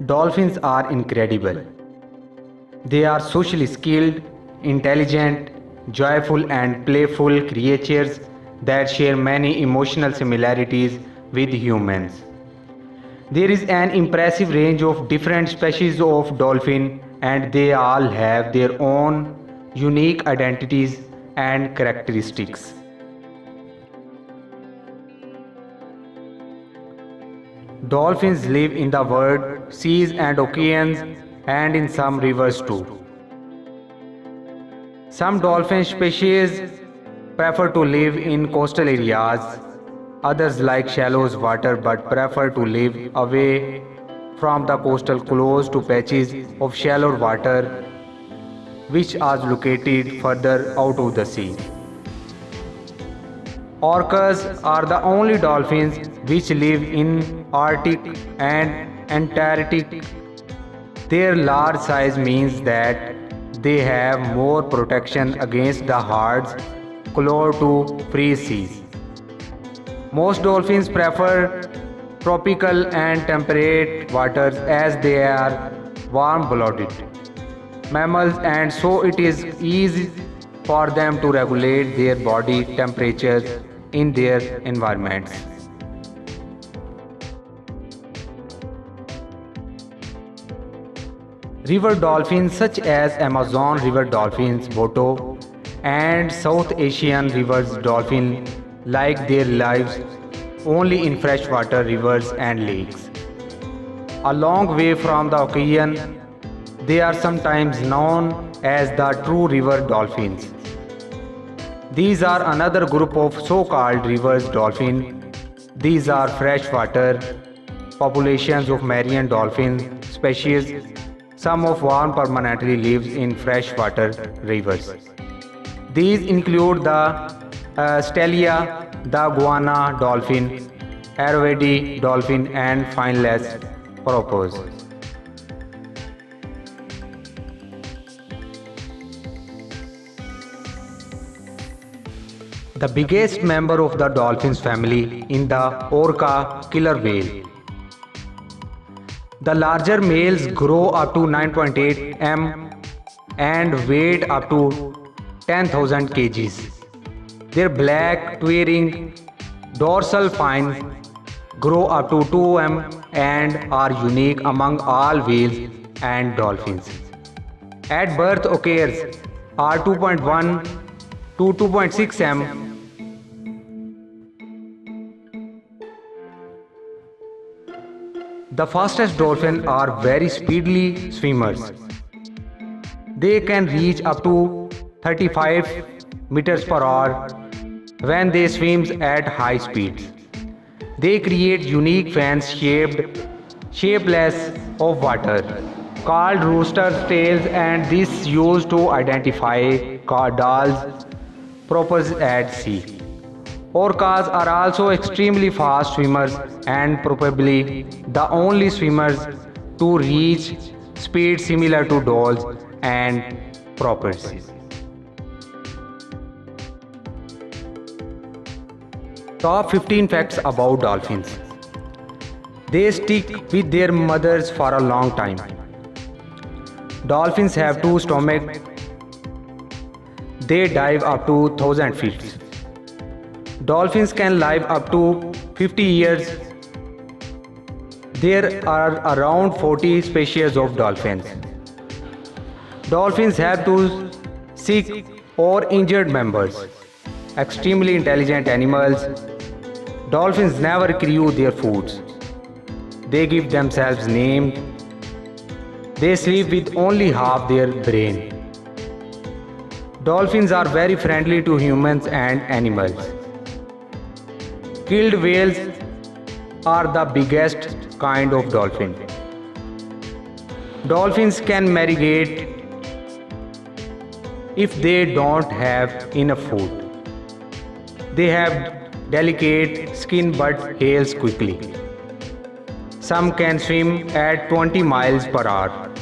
Dolphins are incredible. They are socially skilled, intelligent, joyful, and playful creatures that share many emotional similarities with humans. There is an impressive range of different species of dolphin, and they all have their own unique identities and characteristics. Dolphins live in the world, seas and oceans, and in some rivers too. Some dolphin species prefer to live in coastal areas. Others like shallow water but prefer to live away from the coastal close to patches of shallow water which are located further out of the sea. Orcas are the only dolphins which live in Arctic and Antarctic. Their large size means that they have more protection against the harsh, cold to freeze seas. Most dolphins prefer tropical and temperate waters as they are warm-blooded mammals, and so it is easy for them to regulate their body temperatures in their environments. River dolphins such as Amazon river dolphins, Boto, and South Asian rivers dolphin like their lives only in freshwater rivers and lakes. A long way from the ocean, they are sometimes known as the true river dolphins. These are another group of so-called river dolphins. These are freshwater populations of marine dolphin species. Some of one permanently lives in freshwater rivers. These include the Stelia, the guana dolphin, Arovedi dolphin, and fineless porpoise. The biggest member of the dolphins family in the orca killer whale. The larger males grow up to 9.8 m and weight up to 10,000 kgs. Their black twirling dorsal fins grow up to 2 m and are unique among all whales and dolphins. At birth occurs are 2.1 to 2.6 m. The fastest dolphins are very speedy swimmers. They can reach up to 35 meters per hour when they swim at high speeds. They create unique fans shapeless of water, called rooster's tails, and this used to identify caudals proposed at sea. Orcas are also extremely fast swimmers and probably the only swimmers to reach speeds similar to dolls and porpoises. Top 15 facts about dolphins. They stick with their mothers for a long time. Dolphins have two stomachs. They dive up to 1,000 feet. Dolphins can live up to 50 years. There are around 40 species of dolphins. Dolphins have two sick or injured members. Extremely intelligent animals. Dolphins never chew their foods. They give themselves names. They sleep with only half their brain. Dolphins are very friendly to humans and animals. Killed whales are the biggest kind of dolphin. Dolphins can migrate if they don't have enough food. They have delicate skin but heals quickly. Some can swim at 20 miles per hour.